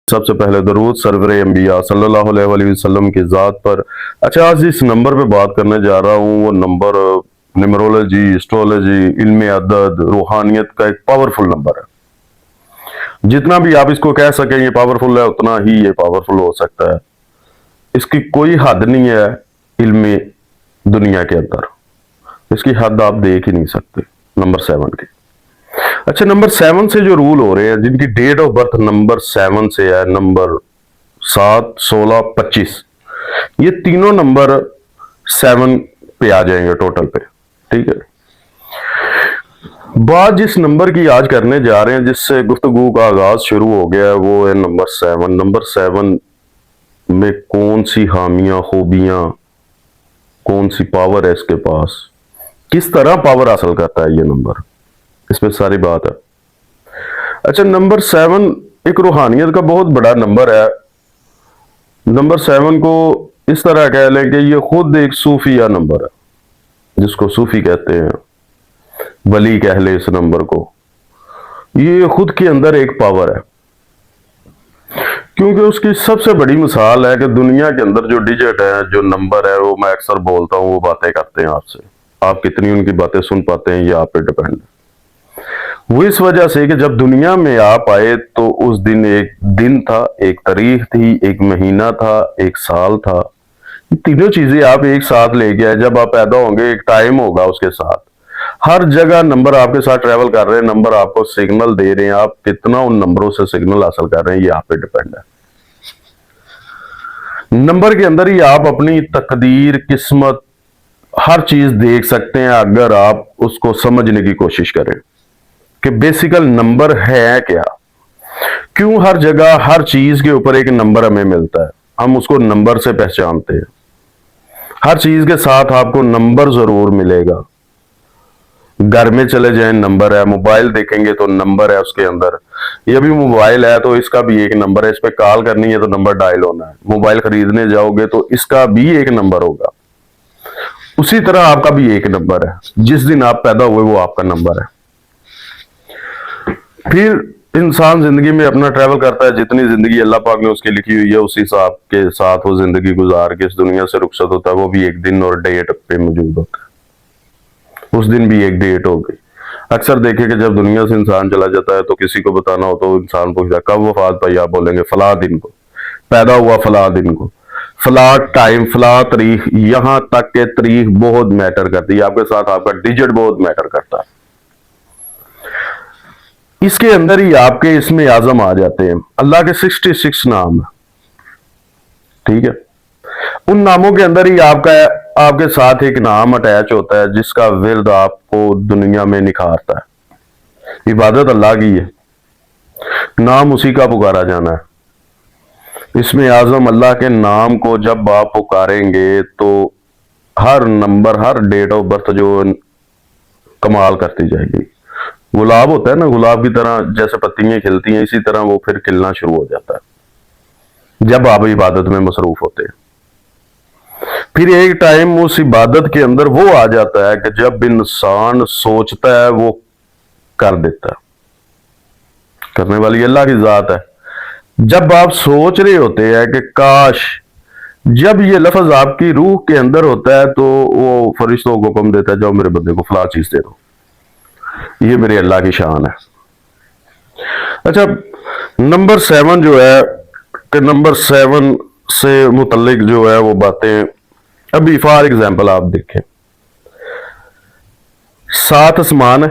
سب سے پہلے درود سرور انبیاء صلی اللہ علیہ وسلم کی ذات پر۔ اچھا، آج جس نمبر پہ بات کرنے جا رہا ہوں وہ نمبر نیمرولوجی، اسٹرولوجی، علم عدد، روحانیت کا ایک پاورفل نمبر ہے۔ جتنا بھی آپ اس کو کہہ سکیں یہ پاورفل ہے، اتنا ہی یہ پاورفل ہو سکتا ہے۔ اس کی کوئی حد نہیں ہے علم دنیا کے اندر، اس کی حد آپ دیکھ ہی نہیں سکتے نمبر 7 کی۔ اچھا، نمبر 7 سے جو رول ہو رہے ہیں، جن کی ڈیٹ آف برتھ نمبر 7 سے ہے، نمبر 7، 16، 25، یہ تینوں نمبر 7 پہ آ جائیں گے ٹوٹل پہ، ٹھیک ہے۔ بات جس نمبر کی آج کرنے جا رہے ہیں، جس سے گفتگو کا آغاز شروع ہو گیا ہے، وہ ہے نمبر 7۔ نمبر 7 میں کون سی حامیاں، خوبیاں، کون سی پاور ہے اس کے پاس، کس طرح پاور حاصل کرتا ہے یہ نمبر، اس میں ساری بات ہے۔ اچھا، نمبر 7 ایک روحانیت کا بہت بڑا نمبر ہے۔ نمبر 7 کو اس طرح کہہ لیں کہ یہ خود ایک صوفیہ نمبر ہے، جس کو صوفی کہتے ہیں، ولی کہہ لے اس نمبر کو۔ یہ خود کے اندر ایک پاور ہے، کیونکہ اس کی سب سے بڑی مثال ہے کہ دنیا کے اندر جو ڈیجٹ ہے، جو نمبر ہے، وہ میں اکثر بولتا ہوں، وہ باتیں کرتے ہیں آپ سے۔ آپ کتنی ان کی باتیں سن پاتے ہیں یہ آپ پہ ڈیپینڈ ہے۔ وہ اس وجہ سے کہ جب دنیا میں آپ آئے تو اس دن ایک دن تھا، ایک تاریخ تھی، ایک مہینہ تھا، ایک سال تھا۔ یہ تینوں چیزیں آپ ایک ساتھ لے کے آئے۔ جب آپ پیدا ہوں گے ایک ٹائم ہوگا اس کے ساتھ، ہر جگہ نمبر آپ کے ساتھ ٹریول کر رہے ہیں، نمبر آپ کو سگنل دے رہے ہیں، آپ کتنا ان نمبروں سے سگنل حاصل کر رہے ہیں یہ آپ پہ ڈیپینڈ ہے۔ نمبر کے اندر ہی آپ اپنی تقدیر، قسمت، ہر چیز دیکھ سکتے ہیں اگر آپ اس کو سمجھنے کی کوشش کریں کہ بیسیکل نمبر ہے کیا، کیوں ہر جگہ ہر چیز کے اوپر ایک نمبر ہمیں ملتا ہے، ہم اس کو نمبر سے پہچانتے ہیں۔ ہر چیز کے ساتھ آپ کو نمبر ضرور ملے گا۔ گھر میں چلے جائیں نمبر ہے، موبائل دیکھیں گے تو نمبر ہے اس کے اندر۔ یہ بھی موبائل ہے تو اس کا بھی ایک نمبر ہے، اس پہ کال کرنی ہے تو نمبر ڈائل ہونا ہے۔ موبائل خریدنے جاؤ گے تو اس کا بھی ایک نمبر ہوگا۔ اسی طرح آپ کا بھی ایک نمبر ہے، جس دن آپ پیدا ہوئے وہ آپ کا نمبر ہے۔ پھر انسان زندگی میں اپنا ٹریول کرتا ہے، جتنی زندگی اللہ پاک نے اس کی لکھی ہوئی ہے اسی حساب کے ساتھ وہ زندگی گزار کے اس دنیا سے رخصت ہوتا ہے۔ وہ بھی ایک دن اور ڈیٹ پہ موجود ہوتا ہے، اس دن بھی ایک ڈیٹ ہوگی۔ اکثر دیکھیں کہ جب دنیا سے انسان چلا جاتا ہے تو کسی کو بتانا ہو تو انسان پوچھتا ہے کب وفات پائی، آپ بولیں گے فلاں دن کو پیدا ہوا، فلاں دن کو، فلاں ٹائم، فلاں تاریخ، یہاں تک کہ تاریخ بہت میٹر کرتی ہے آپ کے ساتھ، آپ کا ڈیجٹ بہت میٹر کرتا ہے۔ اس کے اندر ہی آپ کے اسم اعظم آ جاتے ہیں۔ اللہ کے 66 نام ہیں، ٹھیک ہے۔ ان ناموں کے اندر ہی آپ کے ساتھ ایک نام اٹیچ ہوتا ہے جس کا ورد آپ کو دنیا میں نکھارتا ہے۔ عبادت اللہ کی ہے، نام اسی کا پکارا جانا ہے۔ اسم اعظم اللہ کے نام کو جب آپ پکاریں گے تو ہر نمبر، ہر ڈیٹ آف برتھ جو کمال کرتی جائے گی۔ گلاب ہوتا ہے نا، گلاب کی طرح جیسے پتیاں کھلتی ہیں، اسی طرح وہ پھر کھلنا شروع ہو جاتا ہے جب آپ عبادت میں مصروف ہوتے ہیں۔ پھر ایک ٹائم اس عبادت کے اندر وہ آ جاتا ہے کہ جب انسان سوچتا ہے وہ کر دیتا ہے۔ کرنے والی اللہ کی ذات ہے۔ جب آپ سوچ رہے ہوتے ہیں کہ کاش، جب یہ لفظ آپ کی روح کے اندر ہوتا ہے تو وہ فرشتوں کو حکم دیتا ہے جاؤ میرے بندے کو فلاں چیز دے دو۔ یہ میرے اللہ کی شان ہے۔ اچھا، نمبر 7 جو ہے کہ نمبر 7 سے متعلق جو ہے وہ باتیں ابھی فار ایگزامپل آپ دیکھیں، 7 آسمان ہے،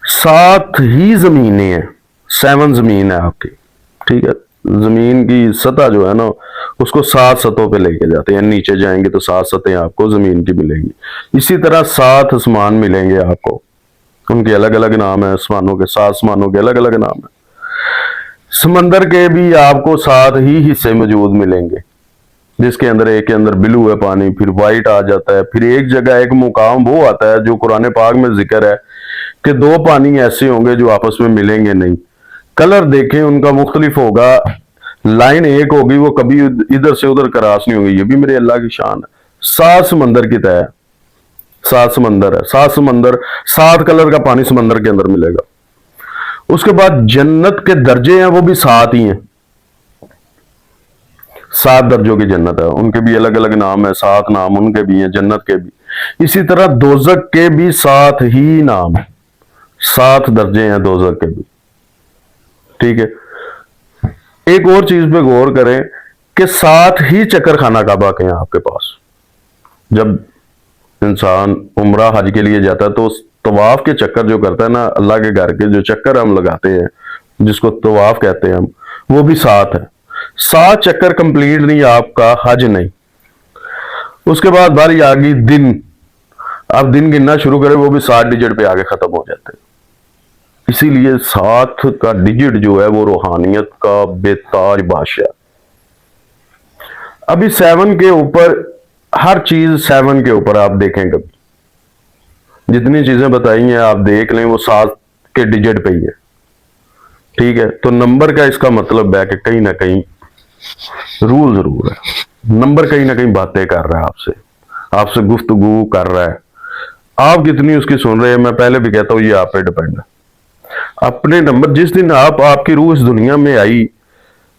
7 ہی زمینیں ہیں، 7 زمین ہے آپ کی، ٹھیک ہے۔ زمین کی سطح جو ہے نا اس کو 7 سطحوں پہ لے کے جاتے ہیں، نیچے جائیں گے تو 7 سطحیں آپ کو زمین کی ملیں گی۔ اسی طرح 7 آسمان ملیں گے آپ کو، ان کے الگ الگ نام ہیں، آسمانوں کے 7 آسمانوں کے الگ الگ نام ہیں۔ سمندر کے بھی آپ کو 7 ہی حصے موجود ملیں گے، جس کے اندر ایک کے اندر بلو ہے پانی، پھر وائٹ آ جاتا ہے، پھر ایک جگہ ایک مقام وہ آتا ہے جو قرآن پاک میں ذکر ہے کہ 2 پانی ایسے ہوں گے جو آپس میں ملیں گے نہیں۔ کلر دیکھیں ان کا مختلف ہوگا، لائن ایک ہوگی، وہ کبھی ادھر سے ادھر کراس نہیں ہوگی۔ یہ بھی میرے اللہ کی شان ہے۔ 7 سمندر کی طے ہے، 7 سمندر ہے، 7 سمندر، 7 کلر کا پانی سمندر کے اندر ملے گا۔ उसके बाद जन्नत के दर्जे हैं वो भी 7 ही हैं, 7 दर्जों की जन्नत है, उनके भी अलग अलग नाम है, 7 नाम उनके भी हैं, जन्नत के भी। इसी तरह दोजक के भी 7 ही नाम है, 7 दर्जे हैं दोजक के भी। ठीक है, एक और चीज पे गौर करें कि 7 ही चक्कर खाना काबा के हैं आपके पास। जब इंसान उम्रा हज के लिए जाता है तो उस तवाफ के चक्कर जो करता है ना, अल्लाह के घर के जो चक्कर हम लगाते हैं जिसको तवाफ कहते हैं हम, वो भी 7 है। 7 चक्कर कंप्लीट नहीं आपका हज नहीं। उसके बाद बारी आ गई दिन, आप दिन गिनना शुरू करें वो भी 7 डिजिट पे आगे खत्म हो जाते हैं। इसीलिए 7 का डिजिट जो है वो रूहानियत का बेताज बादशाह। अभी 7 के ऊपर हर चीज 7 के ऊपर आप देखें, कभी जितनी चीजें बताई हैं आप देख लें वो 7 के डिजिट पे ही है। ठीक है, तो नंबर का इसका मतलब है कि कहीं ना कहीं रूल जरूर है, नंबर कहीं ना कहीं बातें कर रहा है आपसे, आपसे गुफ्तगू कर रहा है। आप कितनी उसकी सुन रहे हैं, मैं पहले भी कहता हूं ये आप पे डिपेंड है। अपने नंबर, जिस दिन आपकी रूह इस दुनिया में आई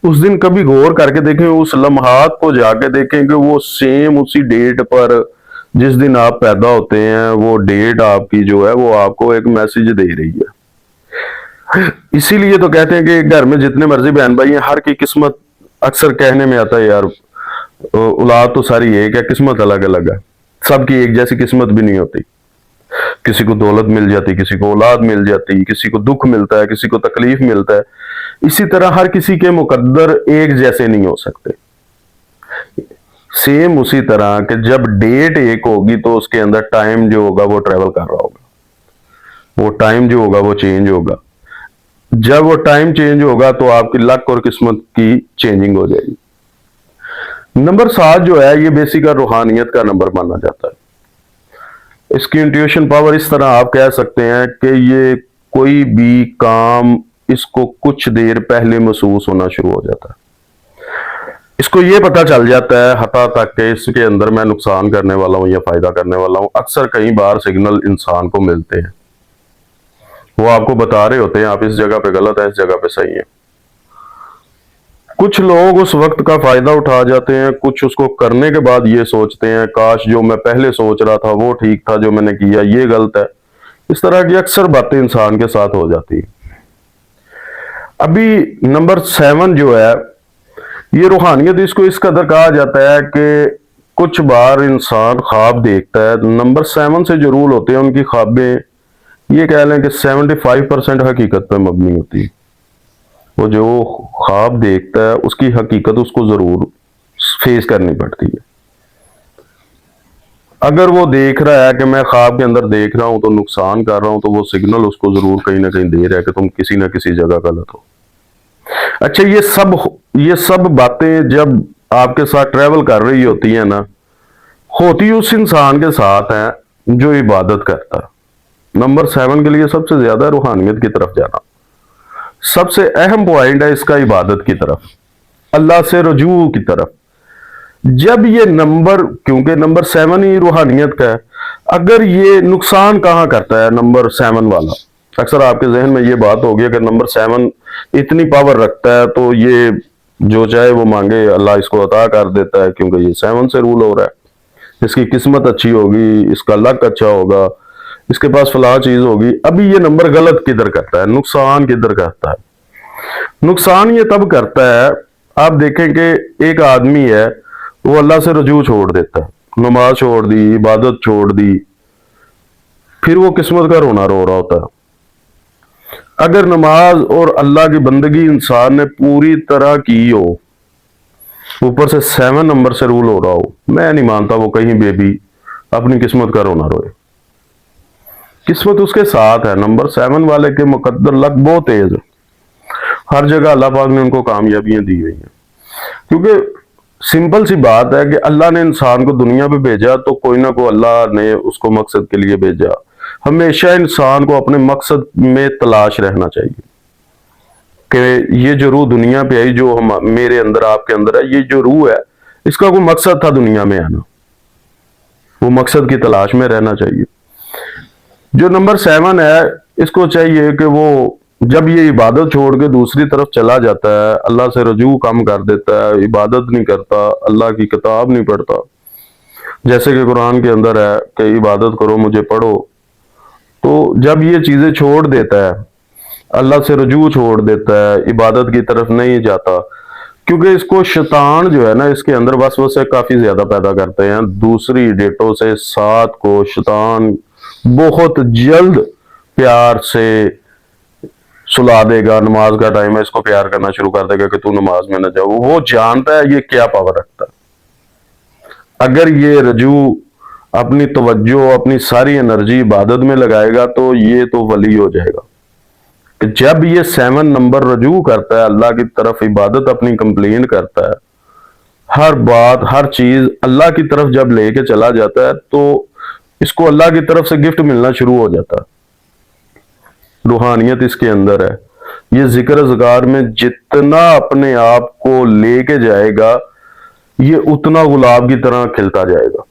उस दिन कभी गौर करके देखें, उस लम्हात को जाके देखें कि वो सेम उसी डेट पर जिस दिन आप पैदा होते हैं वो डेट आपकी जो है वो आपको एक मैसेज दे रही है। इसीलिए तो कहते हैं कि घर में जितने मर्जी बहन भाई हैं, हर की किस्मत, अक्सर कहने में आता है यार औलाद तो सारी एक है, किस्मत अलग अलग है, सबकी एक जैसी किस्मत भी नहीं होती। किसी को दौलत मिल जाती, किसी को औलाद मिल जाती, किसी को दुख मिलता है, किसी को तकलीफ मिलता है। इसी तरह हर किसी के मुकद्दर एक जैसे नहीं हो सकते। सेम उसी तरह कि जब डेट एक होगी तो उसके अंदर टाइम जो होगा वो ट्रेवल कर रहा होगा, वो टाइम जो होगा वो चेंज होगा। जब वो टाइम चेंज होगा तो आपकी लक और किस्मत की चेंजिंग हो जाएगी। नंबर 7 जो है ये बेसिक रूहानियत का नंबर माना जाता है। इसकी इंट्यूशन पावर इस तरह आप कह सकते हैं कि ये कोई भी काम इसको कुछ देर पहले महसूस होना शुरू हो जाता है। इसको ये पता चल जाता है हता तक कि इसके अंदर मैं नुकसान करने वाला हूं या फायदा करने वाला हूं। अक्सर कई बार सिग्नल इंसान को मिलते हैं, वो आपको बता रहे होते हैं आप इस जगह पे गलत है, इस जगह पे सही है। कुछ लोग उस वक्त का फायदा उठा जाते हैं, कुछ उसको करने के बाद ये सोचते हैं काश जो मैं पहले सोच रहा था वो ठीक था, जो मैंने किया ये गलत है। इस तरह की अक्सर बातें इंसान के साथ हो जाती है। अभी नंबर 7 जो है ये रूहानियत, इसको इस कदर कहा जाता है कि कुछ बार इंसान ख्वाब देखता है। नंबर 7 से जो रूल होते हैं उनकी ख्वाबें ये कह लें कि 75% हकीकत पर मबनी होती है। वो जो ख्वाब देखता है उसकी हकीकत उसको जरूर फेस करनी पड़ती है। अगर वो देख रहा है कि मैं ख्वाब के अंदर देख रहा हूं तो नुकसान कर रहा हूं, तो वो सिग्नल उसको जरूर कहीं ना कहीं दे रहा है कि तुम किसी ना किसी जगह गलत हो। अच्छा, ये सब बातें जब आपके साथ ट्रेवल कर रही होती है ना, होती उस इंसान के साथ है जो इबादत करता है। नंबर 7 के लिए सबसे ज्यादा रूहानियत की तरफ जाना, सबसे अहम पॉइंट है इसका इबादत की तरफ, अल्लाह से रुजू की तरफ। जब ये नंबर, क्योंकि नंबर 7 ही रूहानियत का है, अगर ये नुकसान कहां करता है नंबर 7 वाला, अक्सर आपके जहन में ये बात होगी अगर नंबर 7 इतनी पावर रखता है तो ये जो चाहे वो मांगे अल्लाह इसको अता कर देता है, क्योंकि ये 7 से रूल हो रहा है, इसकी किस्मत अच्छी होगी, इसका लक अच्छा होगा, इसके पास फलां चीज होगी। अभी ये नंबर गलत किधर करता है, नुकसान किधर करता है? नुकसान ये तब करता है, आप देखें कि एक आदमी है वो अल्लाह से रुजू छोड़ देता है, नमाज छोड़ दी, इबादत छोड़ दी, फिर वो किस्मत का रोना रो रहा होता है। अगर नमाज और अल्लाह की बंदगी इंसान ने पूरी तरह की हो, ऊपर से 7 नंबर से रूल हो रहा हो, मैं नहीं मानता वो कहीं भी भी अपनी किस्मत का रोना रोए। किस्मत उसके साथ है। नंबर 7 वाले के मुकद्दर लक बहुत तेज है, हर जगह अल्लाह पाक ने उनको कामयाबियां दी हुई हैं। क्योंकि सिंपल सी बात है कि अल्लाह ने इंसान को दुनिया पे भेजा तो कोई ना कोई अल्लाह ने उसको मकसद के लिए भेजा। हमेशा इंसान को अपने मकसद में तलाश रहना चाहिए कि ये जो रूह दुनिया पे आई, जो हम मेरे अंदर आपके अंदर है, ये जो रूह है इसका कोई मकसद था दुनिया में आना, वो मकसद की तलाश में रहना चाहिए। जो नंबर 7 है इसको चाहिए कि वो जब ये इबादत छोड़ के दूसरी तरफ चला जाता है, अल्लाह से रजू कम कर देता है, इबादत नहीं करता, अल्लाह की किताब नहीं पढ़ता, जैसे कि कुरान के अंदर है कि इबादत करो मुझे पढ़ो, तो जब ये चीजें छोड़ देता है, अल्लाह से रजू छोड़ देता है, इबादत की तरफ नहीं जाता, क्योंकि इसको शैतान जो है ना, इसके अंदर वसवसे काफी ज्यादा पैदा करते हैं। दूसरी डेटों से 7 को शैतान बहुत जल्द प्यार से सुला देगा। नमाज का टाइम है, इसको प्यार करना शुरू कर देगा कि तू नमाज में न जाओ। वो जानता है ये क्या पावर रखता है। अगर ये रजू अपनी तवज्जो, अपनी सारी एनर्जी इबादत में लगाएगा तो ये तो वली हो जाएगा। कि जब ये 7 नंबर रजू करता है अल्लाह की तरफ, इबादत अपनी कंप्लीट करता है, हर बात हर चीज अल्लाह की तरफ जब लेके चला जाता है, तो इसको अल्लाह की तरफ से गिफ्ट मिलना शुरू हो जाता है। रूहानियत इसके अंदर है। ये जिक्र अज़कार में जितना अपने आप को लेके जाएगा, ये उतना गुलाब की तरह खिलता जाएगा।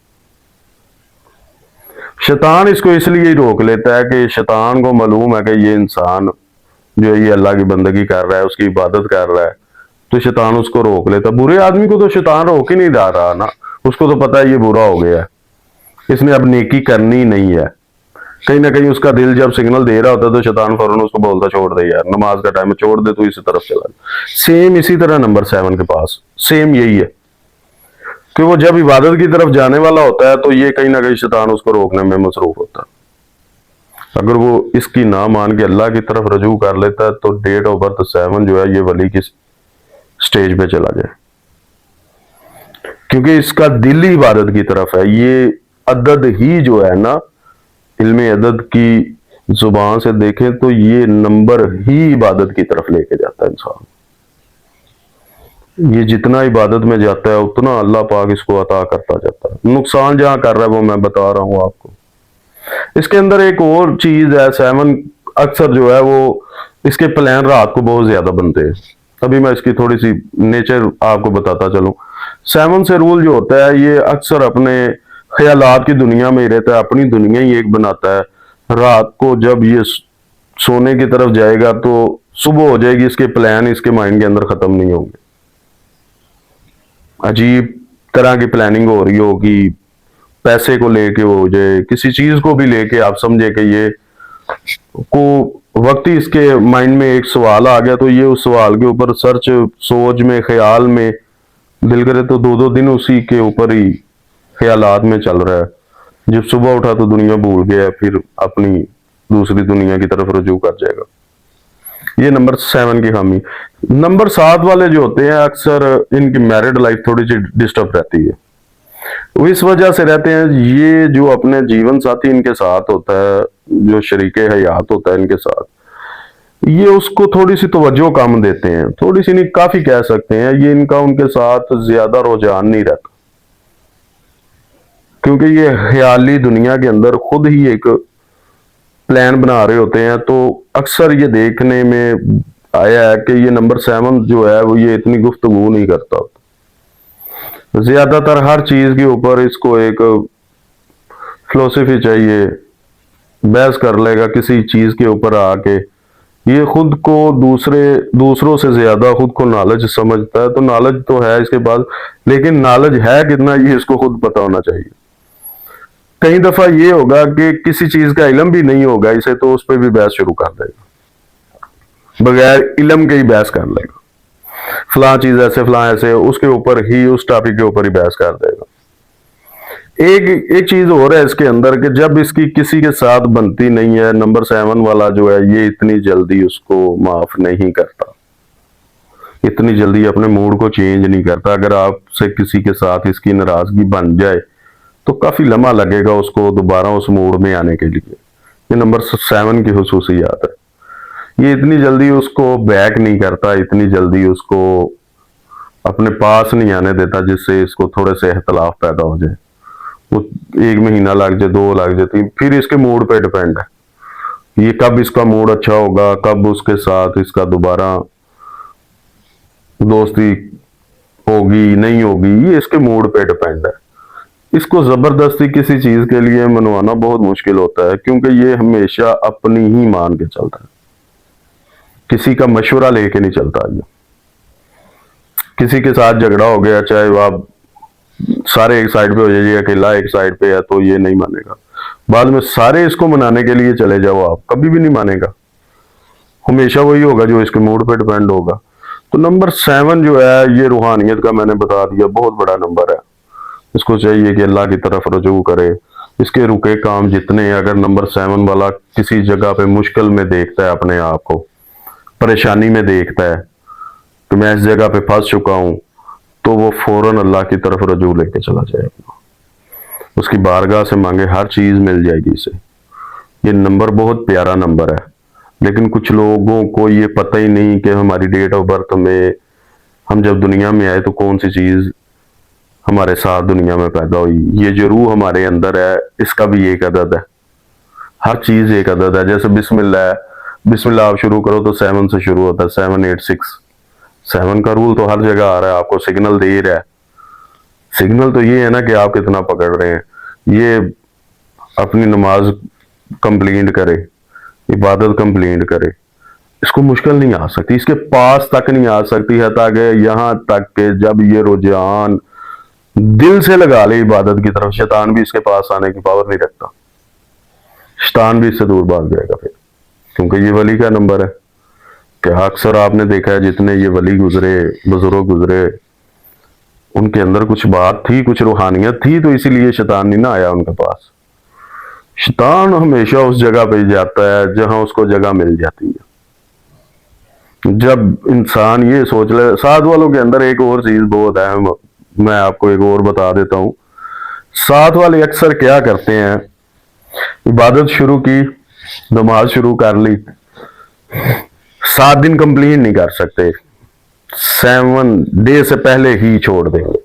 शैतान इसको इसलिए ही रोक लेता है कि शैतान को मालूम है कि ये इंसान जो है ये अल्लाह की बंदगी कर रहा है, उसकी इबादत कर रहा है, तो शैतान उसको रोक लेता है। बुरे आदमी को तो शैतान रोक ही नहीं जा रहा ना, उसको तो पता है ये बुरा हो गया है, इसने अब नेकी करनी नहीं है। कहीं ना कहीं उसका दिल जब सिग्नल दे रहा होता है तो शैतान फौरन उसको बोलता छोड़ दे यार, नमाज का टाइम है, छोड़ दे, तू इसी तरफ चला। सेम इसी तरह नंबर 7 के पास सेम यही है कि वो जब इबादत की तरफ जाने वाला होता है तो ये कहीं ना कहीं शैतान उसको रोकने में मसरूफ होता है। अगर वो इसकी ना मान के अल्लाह की तरफ रजू कर लेता है तो डेट ऑफ बर्थ 7 जो है ये वली की स्टेज पे चला जाए, क्योंकि इसका दिल ही इबादत की तरफ है। ये अदद ही जो है ना, इल्मे अदद की जुबान से देखें तो ये नंबर ही इबादत की तरफ लेके जाता है इंसान। ये जितना इबादत में जाता है उतना अल्लाह पाक इसको अता करता जाता है। नुकसान जहां कर रहा है वो मैं बता रहा हूं आपको। इसके अंदर एक और चीज है, 7 अक्सर जो है वो इसके प्लान रात को बहुत ज्यादा बनते हैं। अभी मैं इसकी थोड़ी सी नेचर आपको बताता चलूं। 7 से रूल जो होता है, ये अक्सर अपने ख्यालात की दुनिया में ही रहता है, अपनी दुनिया ही एक बनाता है। रात को जब ये सोने की तरफ जाएगा तो सुबह हो जाएगी, इसके प्लान इसके माइंड के अंदर खत्म नहीं होंगे। अजीब तरह की प्लानिंग हो रही होगी, पैसे को लेके हो जाए, किसी चीज को भी लेके आप समझे कि ये को वक्त ही इसके माइंड में एक सवाल आ गया तो ये उस सवाल के ऊपर सर्च, सोच में, ख्याल में, दिल करे तो 2-2 दिन उसी के ऊपर ही ख्यालात में चल रहा है। जब सुबह उठा तो दुनिया भूल गया, फिर अपनी दूसरी दुनिया की तरफ रुजू कर जाएगा। ये नंबर 7 की खामी। नंबर 7 वाले जो होते हैं अक्सर इनकी मैरिड लाइफ थोड़ी सी डिस्टर्ब रहती है। वो इस वजह से रहते हैं, ये जो अपने जीवन साथी इनके साथ होता है, जो शरीके हयात होता है इनके साथ, ये उसको थोड़ी सी तवज्जो कम देते हैं। थोड़ी सी नहीं, काफी कह सकते हैं। ये इनका उनके साथ ज्यादा रुझान नहीं रहता, क्योंकि ये ख्याली दुनिया के अंदर खुद ही एक प्लान बना रहे होते हैं। तो अक्सर ये देखने में आया है कि ये नंबर 7 जो है वो ये इतनी गुफ्तगू नहीं करता। ज्यादातर हर चीज के ऊपर इसको एक फिलोसफी चाहिए, बहस कर लेगा किसी चीज के ऊपर आके। ये खुद को दूसरों से ज्यादा खुद को नॉलेज समझता है। तो नॉलेज तो है इसके पास, लेकिन नॉलेज है कितना ये इसको खुद पता होना चाहिए। कई दफा ये होगा कि किसी चीज का इल्म भी नहीं होगा इसे, तो उस पर भी बहस शुरू कर देगा, बगैर इल्म के ही बहस कर लेगा। फलां चीज ऐसे, फलां ऐसे, उसके ऊपर ही, उस टॉपिक के ऊपर ही बहस कर देगा। एक चीज और है इसके अंदर कि जब इसकी किसी के साथ बनती नहीं है, नंबर 7 वाला जो है ये इतनी जल्दी उसको माफ नहीं करता, इतनी जल्दी अपने मूड को चेंज नहीं करता। अगर आपसे किसी के साथ इसकी नाराजगी बन जाए तो काफी लम्हा लगेगा उसको दोबारा उस मूड में आने के लिए। ये नंबर 7 की खुसूसियात है। ये इतनी जल्दी उसको बैक नहीं करता, इतनी जल्दी उसको अपने पास नहीं आने देता जिससे इसको थोड़े से इख्तलाफ पैदा हो जाए। वो 1 महीना लग जाए, 2 लग जाए, फिर इसके मूड पे डिपेंड है। ये कब इसका मूड अच्छा होगा, कब उसके साथ इसका दोबारा दोस्ती होगी नहीं होगी, ये इसके मूड पे डिपेंड है। इसको जबरदस्ती किसी चीज के लिए मनवाना बहुत मुश्किल होता है, क्योंकि ये हमेशा अपनी ही मान के चलता है। किसी का मशवरा लेके नहीं चलता। ये किसी के साथ झगड़ा हो गया, चाहे वो आप सारे एक साइड पे हो जाइए, अकेला एक साइड पे है, तो ये नहीं मानेगा। बाद में सारे इसको मनाने के लिए चले जाओ, आप कभी भी नहीं मानेगा। हमेशा वही होगा जो इसके मूड पे डिपेंड होगा। तो नंबर 7 जो है ये रूहानियत का मैंने बता दिया, बहुत बड़ा नंबर है। इसको चाहिए कि अल्लाह की तरफ रुजू करे। इसके रुके काम जितने, अगर नंबर 7 वाला किसी जगह पे मुश्किल में देखता है, अपने आप को परेशानी में देखता है कि मैं इस जगह पे फंस चुका हूं, तो वो फौरन अल्लाह की तरफ रुजू लेके चला जाए अपना, उसकी बारगाह से मांगे, हर चीज मिल जाएगी इसे। ये नंबर बहुत प्यारा नंबर है, लेकिन कुछ लोगों को ये पता ही नहीं कि हमारी डेट ऑफ बर्थ में, हम जब दुनिया में आए तो कौन सी चीज हमारे साथ दुनिया में पैदा हुई। ये जो रूह हमारे अंदर है, इसका भी एक अदद है, हर चीज एक अदद है। जैसे बिस्मिल्लाह है, बिस्मिल्लाह आप शुरू करो तो 7 से शुरू होता है, 7 8 6। 7 का रूल तो हर जगह आ रहा है, आपको सिग्नल दे रहा है। सिग्नल तो ये है ना कि आप कितना पकड़ रहे हैं। ये अपनी नमाज कंप्लीट करे, इबादत कंप्लीट करे, इसको मुश्किल नहीं आ सकती, इसके पास तक नहीं आ सकती है, ताकि यहां तक कि जब ये रुझान दिल से लगा ले इबादत की तरफ, शैतान भी इसके पास आने की पावर नहीं रखता। शैतान भी इससे दूर भाग जाएगा फिर, क्योंकि ये वली का नंबर है। कि अक्सर आपने देखा है जितने ये वली गुजरे, बुजुर्ग गुजरे, उनके अंदर कुछ बात थी, कुछ रूहानियत थी, तो इसीलिए शैतान नहीं ना आया उनके पास। शैतान हमेशा उस जगह पे जाता है जहां उसको जगह मिल जाती है। जब इंसान ये सोच ले, साथ वालों के अंदर एक और चीज बहुत अहम, मैं आपको एक और बता देता हूं। साथ वाले अक्सर क्या करते हैं, इबादत शुरू की, नमाज शुरू कर ली, 7 दिन कंप्लीट नहीं कर सकते, 7 डे से पहले ही छोड़ देंगे।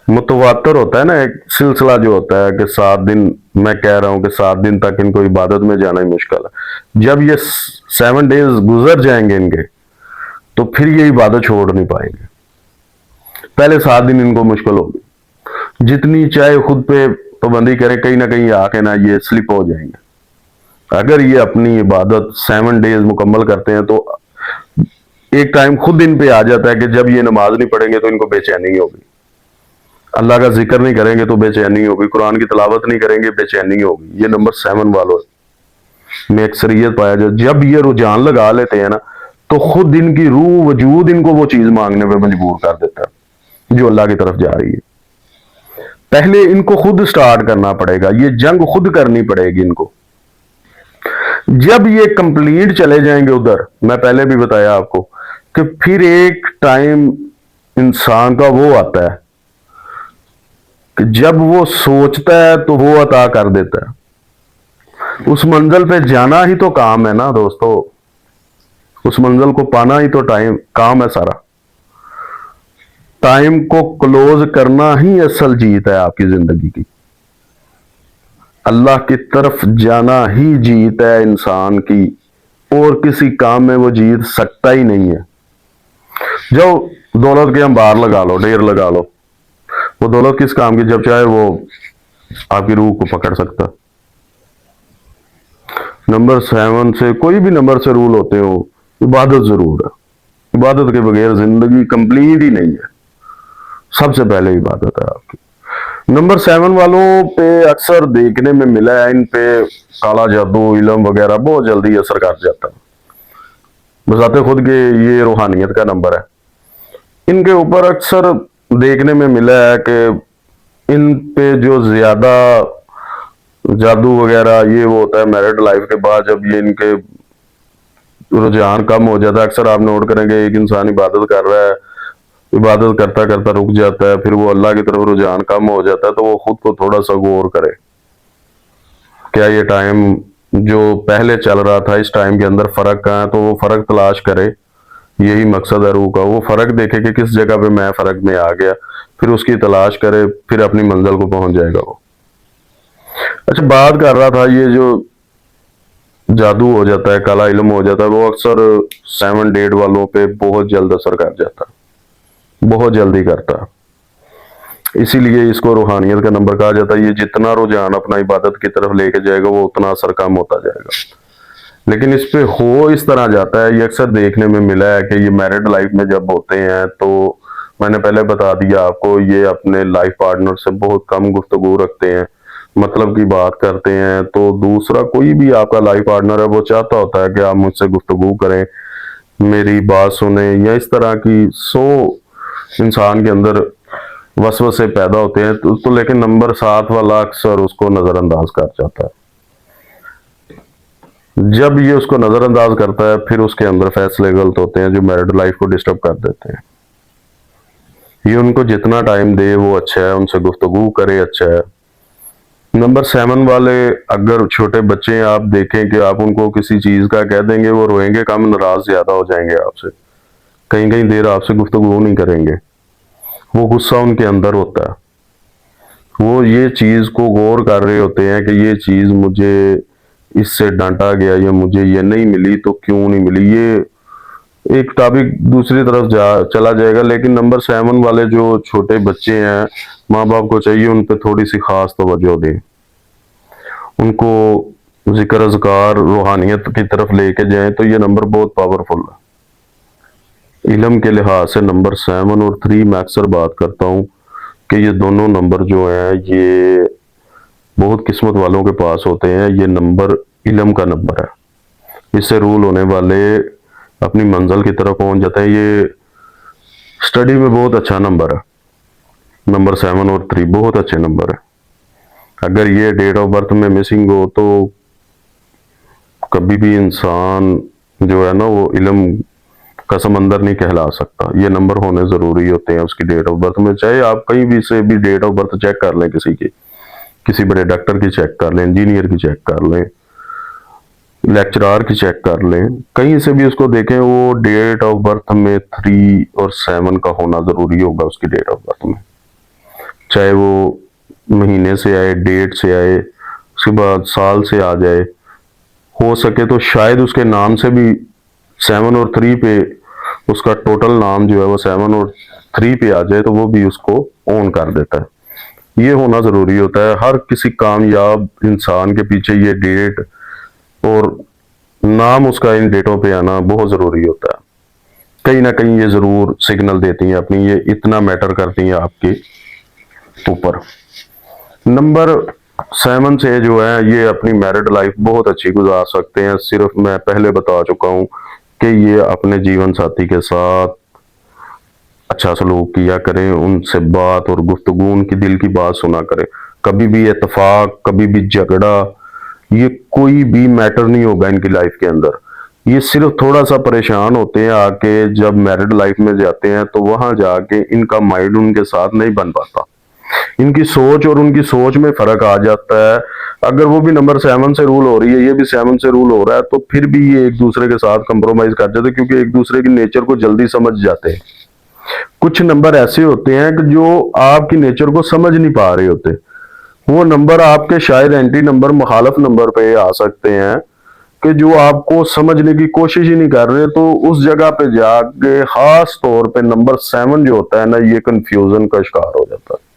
मुतवातर होता है ना एक सिलसिला जो होता है कि 7 दिन, मैं कह रहा हूं कि 7 दिन तक इनको इबादत में जाना ही मुश्किल है। जब ये 7 डेज गुजर जाएंगे इनके, तो फिर ये इबादत छोड़ नहीं पाएंगे। पहले 7 दिन इनको मुश्किल होगी, जितनी चाहे खुद पे पाबंदी करे, कहीं ना कहीं आके ना ये स्लिप हो जाएंगे। अगर ये अपनी इबादत 7 डेज मुकम्मल करते हैं, तो एक टाइम खुद इन पे आ जाता है कि जब ये नमाज नहीं पढ़ेंगे तो इनको बेचैनी होगी, अल्लाह का जिक्र नहीं करेंगे तो बेचैनी होगी, कुरान की तिलावत नहीं करेंगे बेचैनी होगी। ये नंबर 7 वालों में अक्सरियत पाया जाए। जब ये रुझान लगा लेते हैं ना, तो खुद इनकी रूह वजूद इनको वो चीज मांगने पे मजबूर कर देता है जो अल्लाह की तरफ जा रही है। पहले इनको खुद स्टार्ट करना पड़ेगा, ये जंग खुद करनी पड़ेगी इनको। जब ये कंप्लीट चले जाएंगे उधर, मैं पहले भी बताया आपको कि फिर एक टाइम इंसान का वो आता है कि जब वो सोचता है तो वो अता कर देता है। उस मंजिल पे जाना ही तो काम है ना दोस्तों, उस मंजिल को पाना ही तो काम है सारा। टाइम को क्लोज करना ही असल जीत है आपकी जिंदगी की। अल्लाह की तरफ जाना ही जीत है इंसान की, और किसी काम में वो जीत सकता ही नहीं है। जो दौलत के अंबार लगा लो, ढेर लगा लो, वो दौलत किस काम की, जब चाहे वो आपकी रूह को पकड़ सकता। नंबर 7 से, कोई भी नंबर से रूल होते हो, इबादत जरूर है। इबादत के बगैर जिंदगी कंप्लीट ही नहीं है। सबसे पहले इबादत है आपकी। नंबर 7 वालों पे अक्सर देखने में मिला है, इन पे काला जादू, इल्म वगैरह बहुत जल्दी असर कर जाता है। बताते खुद के ये रूहानियत का नंबर है। इनके ऊपर अक्सर देखने में मिला है कि इन पे जो ज्यादा जादू वगैरह ये वो होता है मैरिड लाइफ के बाद, जब ये इनके रुझान कम हो जाता है। अक्सर आप नोट करेंगे एक इंसान इबादत कर रहा है, इबादत करता करता रुक जाता है, फिर वो अल्लाह की तरफ रुझान कम हो जाता है, तो वो खुद को थोड़ा सा गौर करे, क्या ये टाइम जो पहले चल रहा था इस टाइम के अंदर फर्क कहाँ है, तो वो फर्क तलाश करे। यही मकसद है रूह का, वो फर्क देखे कि किस जगह पे मैं फर्क में आ गया, फिर उसकी तलाश करे, फिर अपनी मंजिल को पहुंच जाएगा वो। अच्छा, बात कर रहा था ये जो जादू हो जाता है, काला इल्म हो जाता है, वो अक्सर 7 डेट वालों पे बहुत जल्द असर कर जाता है, बहुत जल्दी करता है। इसीलिए इसको रूहानियत का नंबर कहा जाता है। ये जितना रुझान अपना इबादत की तरफ लेके जाएगा, वो उतना असर कम होता जाएगा। لیکن اس پہ ہو اس طرح جاتا ہے، یہ اکثر دیکھنے میں ملا ہے کہ یہ میرڈ لائف میں جب ہوتے ہیں تو میں نے پہلے بتا دیا آپ کو، یہ اپنے لائف پارٹنر سے بہت کم گفتگو رکھتے ہیں، مطلب کی بات کرتے ہیں، تو دوسرا کوئی بھی آپ کا لائف پارٹنر ہے وہ چاہتا ہوتا ہے کہ آپ مجھ سے گفتگو کریں، میری بات سنیں، یا اس طرح کی انسان کے اندر وسوسے پیدا ہوتے ہیں، تو لیکن نمبر 7 والا اکثر اس کو نظر انداز کر جاتا ہے۔ جب یہ اس کو نظر انداز کرتا ہے، پھر اس کے اندر فیصلے غلط ہوتے ہیں جو میرڈ لائف کو ڈسٹرب کر دیتے ہیں۔ یہ ان کو جتنا ٹائم دے وہ اچھا ہے، ان سے گفتگو کرے اچھا ہے۔ نمبر 7 والے اگر چھوٹے بچے ہیں، آپ دیکھیں کہ آپ ان کو کسی چیز کا کہہ دیں گے، وہ روئیں گے کم، ناراض زیادہ ہو جائیں گے آپ سے، کہیں کہیں دیر آپ سے گفتگو نہیں کریں گے، وہ غصہ ان کے اندر ہوتا ہے، وہ یہ چیز کو غور کر رہے ہوتے ہیں کہ یہ چیز مجھے اس سے ڈانٹا گیا یا مجھے یہ نہیں ملی تو کیوں نہیں ملی، یہ ایک ٹاپک دوسری طرف چلا جائے گا۔ لیکن نمبر 7 والے جو چھوٹے بچے ہیں، ماں باپ کو چاہیے ان پہ تھوڑی سی خاص توجہ دیں، ان کو ذکر اذکار روحانیت کی طرف لے کے جائیں، تو یہ نمبر بہت پاورفل ہے۔ علم کے لحاظ سے نمبر 7 اور 3 میں اکثر بات کرتا ہوں کہ یہ دونوں نمبر جو ہیں یہ بہت قسمت والوں کے پاس ہوتے ہیں، یہ نمبر علم کا نمبر ہے، اس سے رول ہونے والے اپنی منزل کی طرف پہنچ جاتے ہیں۔ یہ سٹڈی میں بہت اچھا نمبر ہے، نمبر 7 اور 3 بہت اچھے نمبر ہے۔ اگر یہ ڈیٹ آف برتھ میں مسنگ ہو تو کبھی بھی انسان جو ہے نا وہ علم کا سمندر نہیں کہلا سکتا، یہ نمبر ہونے ضروری ہوتے ہیں اس کی ڈیٹ آف برتھ میں، چاہے آپ کہیں بھی سے بھی ڈیٹ آف برتھ چیک کر لیں، کسی بڑے ڈاکٹر کی چیک کر لیں، انجینئر کی چیک کر لیں، لیکچرار کی چیک کر لیں، کہیں سے بھی اس کو دیکھیں، وہ ڈیٹ آف برتھ میں 3 اور 7 کا ہونا ضروری ہوگا اس کی ڈیٹ آف برتھ میں، چاہے وہ مہینے سے آئے، ڈیٹ سے آئے، اس کے بعد سال سے آ جائے، ہو سکے تو شاید اس کے نام سے بھی 7 اور 3 پہ اس کا ٹوٹل نام جو ہے وہ 7 اور 3 پہ آ جائے تو وہ بھی اس کو اون کر دیتا ہے، یہ ہونا ضروری ہوتا ہے۔ ہر کسی کامیاب انسان کے پیچھے یہ ڈیٹ اور نام اس کا ان ڈیٹوں پہ آنا بہت ضروری ہوتا ہے، کہیں نہ کہیں یہ ضرور سگنل دیتی ہیں اپنی، یہ اتنا میٹر کرتی ہیں آپ کے اوپر۔ نمبر 7 سے جو ہے یہ اپنی میرڈ لائف بہت اچھی گزار سکتے ہیں، صرف میں پہلے بتا چکا ہوں کہ یہ اپنے جیون ساتھی کے ساتھ اچھا سلوک کیا کریں، ان سے بات اور گفتگو، ان کی دل کی بات سنا کریں، کبھی بھی اتفاق، کبھی بھی جھگڑا، یہ کوئی بھی میٹر نہیں ہوگا ان کی لائف کے اندر۔ یہ صرف تھوڑا سا پریشان ہوتے ہیں آ کے جب میرڈ لائف میں جاتے ہیں، تو وہاں جا کے ان کا مائنڈ ان کے ساتھ نہیں بن پاتا، ان کی سوچ اور ان کی سوچ میں فرق آ جاتا ہے۔ اگر وہ بھی نمبر 7 سے رول ہو رہی ہے، یہ بھی 7 سے رول ہو رہا ہے، تو پھر بھی یہ ایک دوسرے کے ساتھ کمپرومائز کر جاتے ہیں، کیونکہ ایک دوسرے کی نیچر کو جلدی سمجھ جاتے ہیں۔ کچھ نمبر ایسے ہوتے ہیں کہ جو آپ کی نیچر کو سمجھ نہیں پا رہے ہوتے، وہ نمبر آپ کے شاید اینٹی نمبر، مخالف نمبر پہ آ سکتے ہیں کہ جو آپ کو سمجھنے کی کوشش ہی نہیں کر رہے، تو اس جگہ پہ جا کے خاص طور پہ نمبر 7 جو ہوتا ہے نا، یہ کنفیوژن کا شکار ہو جاتا ہے۔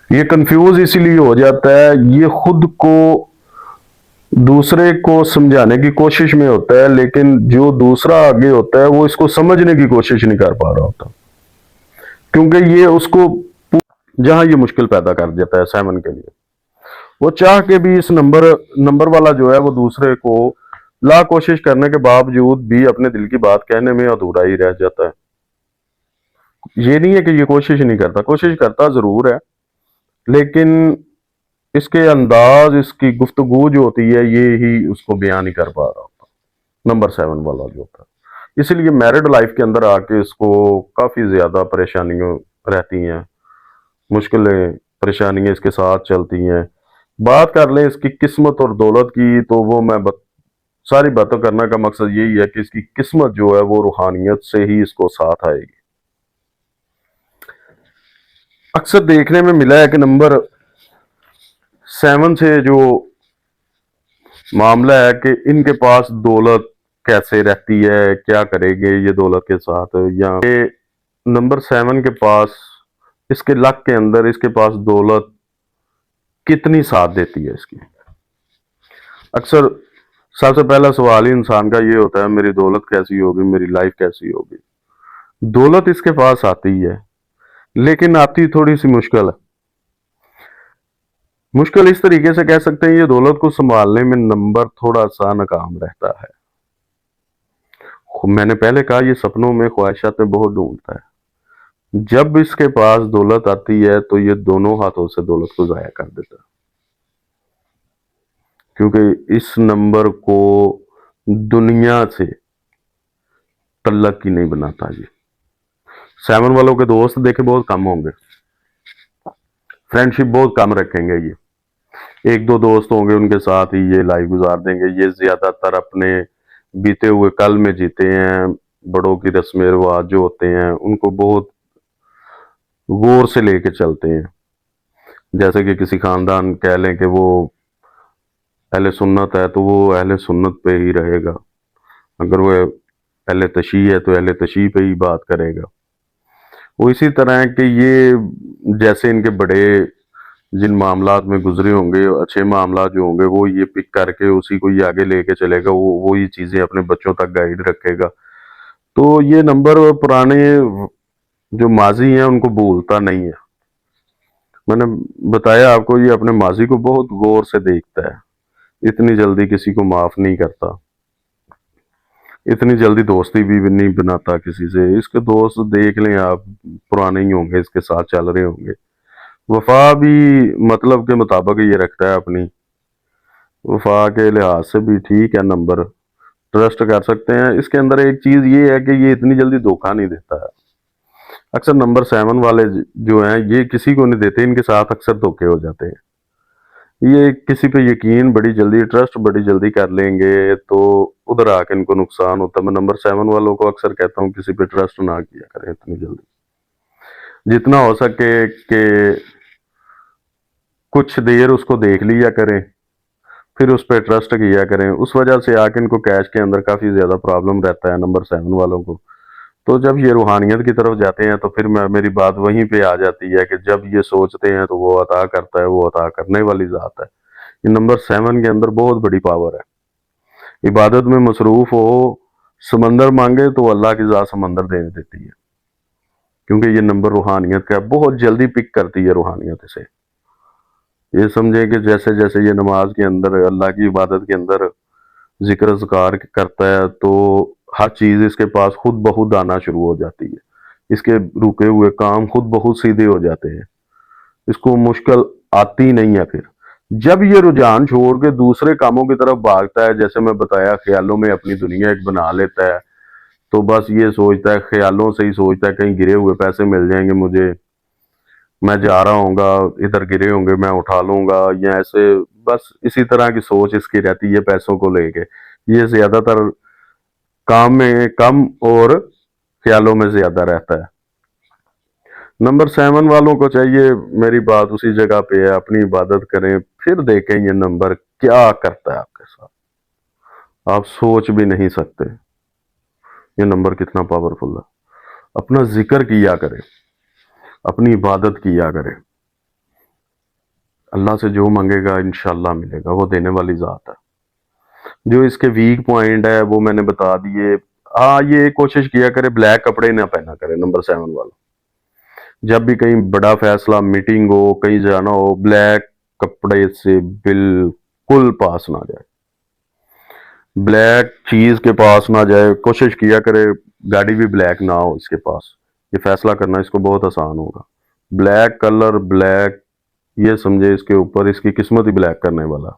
یہ کنفیوز اسی لیے ہو جاتا ہے، یہ خود کو دوسرے کو سمجھانے کی کوشش میں ہوتا ہے، لیکن جو دوسرا آگے ہوتا ہے وہ اس کو سمجھنے کی کوشش نہیں کر پا رہا ہوتا، کیونکہ یہ اس کو جہاں یہ مشکل پیدا کر دیتا ہے 7 کے لیے، وہ چاہ کے بھی اس نمبر والا جو ہے وہ دوسرے کو لا کوشش کرنے کے باوجود بھی اپنے دل کی بات کہنے میں ادھورا ہی رہ جاتا ہے۔ یہ نہیں ہے کہ یہ کوشش نہیں کرتا، کوشش کرتا ضرور ہے، لیکن اس کے انداز، اس کی گفتگو جو ہوتی ہے یہ ہی اس کو بیان نہیں کر پا رہا ہوتا، نمبر 7 والا جو ہوتا ہے۔ اسی لیے میرڈ لائف کے اندر آ کے اس کو کافی زیادہ پریشانیاں رہتی ہیں، مشکلیں پریشانیاں اس کے ساتھ چلتی ہیں۔ بات کر لیں اس کی قسمت اور دولت کی، تو وہ میں ساری باتیں کرنے کا مقصد یہی ہے کہ اس کی قسمت جو ہے وہ روحانیت سے ہی اس کو ساتھ آئے گی۔ اکثر دیکھنے میں ملا ہے کہ نمبر 7 سے جو معاملہ ہے کہ ان کے پاس دولت کیسے رہتی ہے، کیا کرے گے یہ دولت کے ساتھ، یا نمبر 7 کے پاس اس کے لک کے اندر اس کے پاس دولت کتنی ساتھ دیتی ہے اس کی۔ اکثر सबसे पहला सवाल ही इंसान का ये होता है, मेरी दौलत कैसी होगी, मेरी लाइफ कैसी होगी। दौलत इसके पास आती है, लेकिन आती थोड़ी सी मुश्किल है। मुश्किल इस तरीके से कह सकते हैं, ये दौलत को संभालने में नंबर थोड़ा सा नाकाम रहता है। मैंने पहले कहा, ये सपनों में ख्वाहिशात में बहुत ढूंढता है। जब इसके पास दौलत आती है तो ये दोनों हाथों से दौलत को जाया कर देता है, क्योंकि इस नंबर को दुनिया से तल्लक ही नहीं बनाता। जी 7 वालों के दोस्त देखे बहुत कम होंगे, फ्रेंडशिप बहुत कम रखेंगे। ये एक दो दोस्त होंगे, उनके साथ ही ये लाइफ गुजार देंगे। ये ज्यादातर अपने बीते हुए कल में जीते हैं। बड़ों की रस्म रिवाज जो होते हैं उनको बहुत गौर से लेके चलते हैं। जैसे कि किसी खानदान कह लें कि वो अहले सुन्नत है तो वो अहले सुन्नत पे ही रहेगा, अगर वो अहले तशी है तो अहले तशी पे ही बात करेगा। वो इसी तरह है कि ये जैसे इनके बड़े जिन मामलात में गुजरे होंगे, अच्छे मामला जो होंगे, वो ये पिक करके उसी को ये आगे लेके चलेगा। वो ये चीजें अपने बच्चों तक गाइड रखेगा। तो ये नंबर पुराने जो माजी हैं उनको भूलता नहीं है। मैंने बताया आपको, ये अपने माजी को बहुत गौर से देखता है, इतनी जल्दी किसी को माफ नहीं करता, इतनी जल्दी दोस्ती भी नहीं बनाता किसी से। इसके दोस्त देख लें आप, पुराने ही होंगे, इसके साथ चल रहे होंगे। वफा भी मतलब के मुताबिक ये रखता है अपनी, वफा के लिहाज से भी ठीक है नंबर, ट्रस्ट कर सकते हैं। इसके अंदर एक चीज ये है कि ये इतनी जल्दी धोखा नहीं देता है। अक्सर नंबर 7 वाले जो हैं ये किसी को नहीं देते, इनके साथ अक्सर धोखे हो जाते हैं। ये किसी पे यकीन बड़ी जल्दी, ट्रस्ट बड़ी जल्दी कर लेंगे तो उधर आके इनको नुकसान होता है। मैं नंबर 7 वालों को अक्सर कहता हूँ, किसी पे ट्रस्ट ना किया करें इतनी जल्दी। जितना हो सके कि कुछ देर उसको देख लिया करें, फिर उस पर ट्रस्ट किया करें। उस वजह से आके इनको कैश के अंदर काफी ज्यादा प्रॉब्लम रहता है नंबर 7 वालों को। तो जब ये रूहानियत की तरफ जाते हैं तो फिर मेरी बात वहीं पे आ जाती है कि जब ये सोचते हैं तो वो अता करता है, वो अता करने वाली जात है। ये नंबर 7 के अंदर बहुत बड़ी पावर है। इबादत में मसरूफ हो, समंदर मांगे तो अल्लाह की जात समंदर दे देती है, क्योंकि ये नंबर रूहानियत का बहुत जल्दी पिक करती है रूहानियत से। ये समझे कि जैसे जैसे ये नमाज के अंदर, अल्लाह की इबादत के अंदर जिक्र ज़कार करता है तो हर चीज इसके पास खुद ब खुद आना शुरू हो जाती है। इसके रुके हुए काम खुद ब खुद सीधे हो जाते हैं, इसको मुश्किल आती नहीं है। फिर जब ये रुझान छोड़ के दूसरे कामों की तरफ भागता है, जैसे मैं बताया, ख्यालों में अपनी दुनिया एक बना लेता है, तो बस ये सोचता है, ख्यालों से ही सोचता है कहीं गिरे हुए पैसे मिल जाएंगे मुझे, मैं जा रहा हूँगा, इधर गिरे होंगे मैं उठा लूंगा, या ऐसे बस इसी तरह की सोच इसकी रहती है पैसों को लेके। ये ज्यादातर काम में कम और ख्यालों में ज्यादा रहता है। नंबर 7 वालों को चाहिए, मेरी बात उसी जगह पे है, अपनी इबादत करें, फिर देखें ये नंबर क्या करता है आपके साथ। आप सोच भी नहीं सकते ये नंबर कितना पावरफुल है। अपना जिक्र किया करें, अपनी इबादत किया करें, अल्लाह से जो मांगेगा इंशाल्लाह मिलेगा, वो देने वाली जात है। जो इसके वीक पॉइंट है वो मैंने बता दिए। हाँ, ये कोशिश किया करे ब्लैक कपड़े ना पहना करे नंबर 7 वाला। जब भी कहीं बड़ा फैसला, मीटिंग हो, कहीं जाना हो, ब्लैक कपड़े से बिल्कुल पास ना जाए, ब्लैक चीज के पास ना जाए। कोशिश किया करे गाड़ी भी ब्लैक ना हो इसके पास, ये फैसला करना इसको बहुत आसान होगा। ब्लैक कलर, ब्लैक ये समझे इसके ऊपर इसकी किस्मत ही ब्लैक करने वाला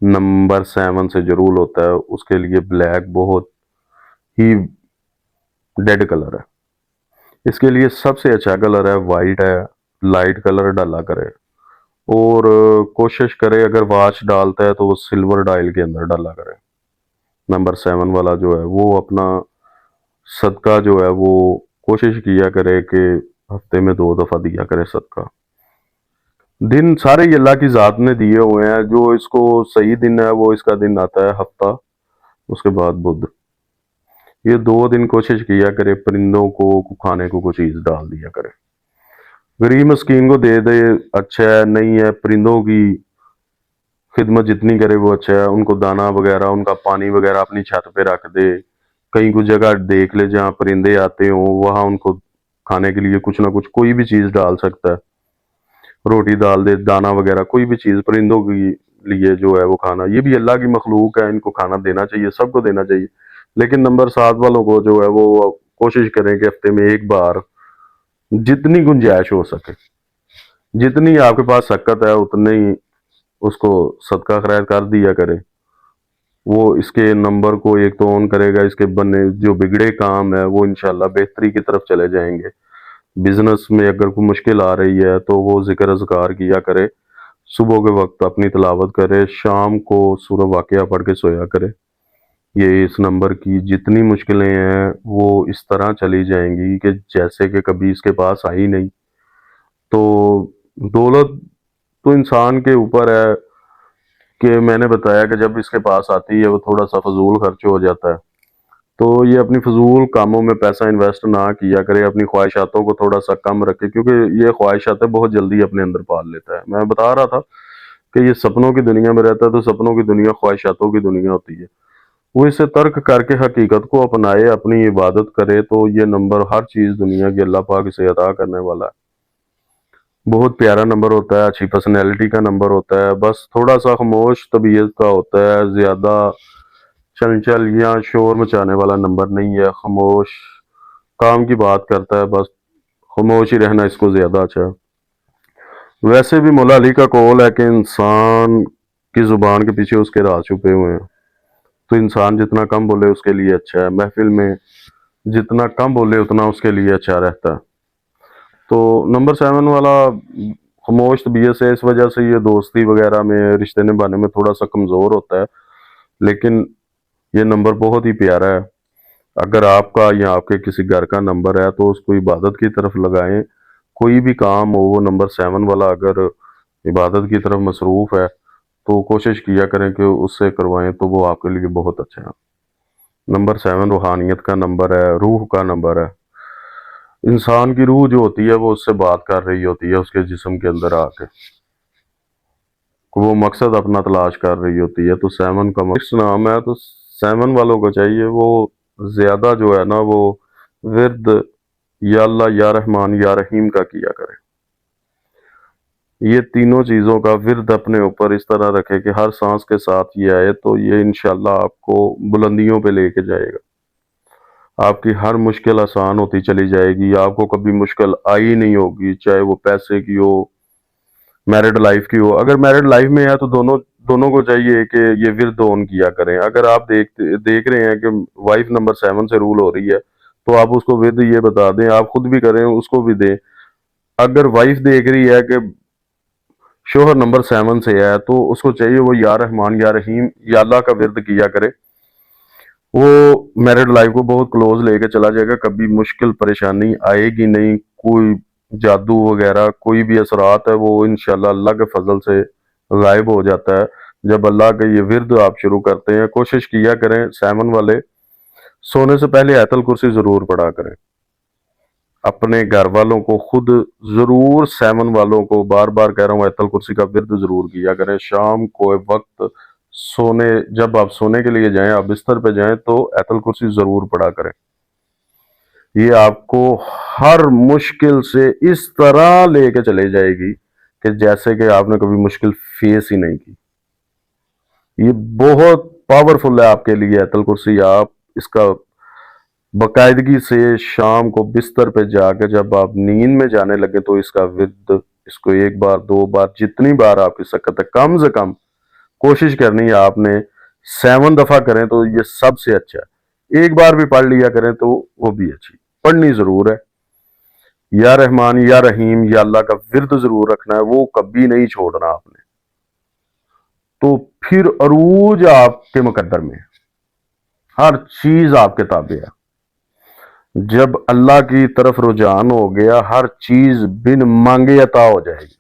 नंबर 7 से जरूर होता है। उसके लिए ब्लैक बहुत ही डेड कलर है। इसके लिए सबसे अच्छा कलर है वाइट है, लाइट कलर डाला करे। और कोशिश करे अगर वॉच डालता है तो वो सिल्वर डायल के अंदर डाला करे। नंबर 7 वाला जो है वो अपना सदका जो है वो कोशिश किया करे कि हफ्ते में 2 दफा दिया करे सदका। दिन सारे ही अल्लाह की जात ने दिए हुए हैं, जो इसको सही दिन है वो इसका दिन आता है हफ्ता, उसके बाद बुध। ये 2 दिन कोशिश किया करे परिंदों को खाने को कुछ चीज डाल दिया करे, गरीब मस्कीन को दे दे, अच्छा है, नहीं है परिंदों की خدمت جتنی کرے وہ اچھا ہے. ان کو دانا وغیرہ ان کا پانی وغیرہ اپنی چھت پہ رکھ دے. کہیں کوئی جگہ دیکھ لے جہاں پرندے آتے ہوں وہاں ان کو کھانے کے لیے کچھ نہ کچھ کوئی بھی چیز ڈال سکتا ہے. روٹی ڈال دے, دانا وغیرہ کوئی بھی چیز پرندوں کے لیے جو ہے وہ کھانا. یہ بھی اللہ کی مخلوق ہے, ان کو کھانا دینا چاہیے, سب کو دینا چاہیے. لیکن نمبر 7 والوں کو جو ہے وہ کوشش کریں کہ ہفتے میں ایک بار جتنی گنجائش ہو سکے, جتنی آپ کے پاس سکت ہے اتنے ہی اس کو صدقہ خیرات کر دیا کرے. وہ اس کے نمبر کو ایک تو آن کرے گا, اس کے بنے جو بگڑے کام ہے وہ انشاءاللہ بہتری کی طرف چلے جائیں گے. بزنس میں اگر کوئی مشکل آ رہی ہے تو وہ ذکر اذکار کیا کرے, صبح کے وقت اپنی تلاوت کرے, شام کو سورہ واقعہ پڑھ کے سویا کرے. یہ اس نمبر کی جتنی مشکلیں ہیں وہ اس طرح چلی جائیں گی کہ جیسے کہ کبھی اس کے پاس آئی نہیں. تو دولت تو انسان کے اوپر ہے کہ میں نے بتایا کہ جب اس کے پاس آتی ہے وہ تھوڑا سا فضول خرچ ہو جاتا ہے. تو یہ اپنی فضول کاموں میں پیسہ انویسٹ نہ کیا کرے, اپنی خواہشاتوں کو تھوڑا سا کم رکھے, کیونکہ یہ خواہشاتیں بہت جلدی اپنے اندر پال لیتا ہے. میں بتا رہا تھا کہ یہ سپنوں کی دنیا میں رہتا ہے, تو سپنوں کی دنیا خواہشاتوں کی دنیا ہوتی ہے. وہ اسے ترک کر کے حقیقت کو اپنائے, اپنی عبادت کرے, تو یہ نمبر ہر چیز دنیا کی اللہ پاک اسے عطا کرنے والا ہے. بہت پیارا نمبر ہوتا ہے, اچھی پرسنالٹی کا نمبر ہوتا ہے. بس تھوڑا سا خاموش طبیعت کا ہوتا ہے, زیادہ چنچل یا شور مچانے والا نمبر نہیں ہے. خاموش کام کی بات کرتا ہے, بس خاموش ہی رہنا اس کو زیادہ اچھا ہے. ویسے بھی مولا علی کا قول ہے کہ انسان کی زبان کے پیچھے اس کے راز چھپے ہوئے ہیں. تو انسان جتنا کم بولے اس کے لیے اچھا ہے. محفل میں جتنا کم بولے اتنا اس کے لیے اچھا رہتا ہے. تو نمبر 7 والا خاموش طبیعت سے, اس وجہ سے یہ دوستی وغیرہ میں, رشتے نبھانے میں تھوڑا سا کمزور ہوتا ہے. لیکن یہ نمبر بہت ہی پیارا ہے. اگر آپ کا یا آپ کے کسی گھر کا نمبر ہے تو اس کو عبادت کی طرف لگائیں. کوئی بھی کام ہو, وہ نمبر 7 والا اگر عبادت کی طرف مصروف ہے تو کوشش کیا کریں کہ اس سے کروائیں, تو وہ آپ کے لیے بہت اچھا ہے. نمبر 7 روحانیت کا نمبر ہے, روح کا نمبر ہے. انسان کی روح جو ہوتی ہے وہ اس سے بات کر رہی ہوتی ہے اس کے جسم کے اندر آ کے, وہ مقصد اپنا تلاش کر رہی ہوتی ہے. تو 7 کا نام ہے, تو 7 والوں کو چاہیے وہ زیادہ جو ہے نا وہ ورد یا اللہ یا رحمان یا رحیم کا کیا کرے. یہ تینوں چیزوں کا ورد اپنے اوپر اس طرح رکھے کہ ہر سانس کے ساتھ یہ آئے, تو یہ انشاءاللہ آپ کو بلندیوں پہ لے کے جائے گا. آپ کی ہر مشکل آسان ہوتی چلی جائے گی. آپ کو کبھی مشکل آئی نہیں ہوگی, چاہے وہ پیسے کی ہو, میرڈ لائف کی ہو. اگر میرڈ لائف میں ہے تو دونوں کو چاہیے کہ یہ ورد آن کیا کریں. اگر آپ دیکھ رہے ہیں کہ وائف نمبر 7 سے رول ہو رہی ہے تو آپ اس کو ورد یہ بتا دیں, آپ خود بھی کریں, اس کو بھی دیں. اگر وائف دیکھ رہی ہے کہ شوہر نمبر 7 سے ہے تو اس کو چاہیے وہ یا رحمان یا رحیم یا اللہ کا ورد کیا کرے. وہ میرڈ لائف کو بہت کلوز لے کے چلا جائے گا. کبھی مشکل پریشانی آئے گی نہیں. کوئی جادو وغیرہ کوئی بھی اثرات ہے وہ انشاءاللہ اللہ کے فضل سے غائب ہو جاتا ہے جب اللہ کا یہ ورد آپ شروع کرتے ہیں. کوشش کیا کریں 7 والے سونے سے پہلے آیت الکرسی ضرور پڑھا کریں. اپنے گھر والوں کو خود ضرور 7 والوں کو بار بار کہہ رہا ہوں آیت الکرسی کا ورد ضرور کیا کریں. شام کو وقت جب آپ سونے کے لیے جائیں, آپ بستر پہ جائیں تو آیت الکرسی ضرور پڑھا کریں. یہ آپ کو ہر مشکل سے اس طرح لے کے چلے جائے گی کہ جیسے کہ آپ نے کبھی مشکل فیس ہی نہیں کی. یہ بہت پاورفل ہے آپ کے لیے آیت الکرسی. آپ اس کا باقاعدگی سے شام کو بستر پہ جا کے جب آپ نیند میں جانے لگے تو اس کا ورد, اس کو 1 بار 2 بار جتنی بار آپ کی سکت ہے, کم سے کم کوشش کرنی ہے آپ نے 7 دفعہ کریں تو یہ سب سے اچھا ہے. 1 بار بھی پڑھ لیا کریں تو وہ بھی اچھی, پڑھنی ضرور ہے. یا رحمان یا رحیم یا اللہ کا ورد ضرور رکھنا ہے, وہ کبھی نہیں چھوڑنا آپ نے. تو پھر عروج آپ کے مقدر میں, ہر چیز آپ کے تابع ہے. جب اللہ کی طرف رجحان ہو گیا ہر چیز بن مانگے عطا ہو جائے گی.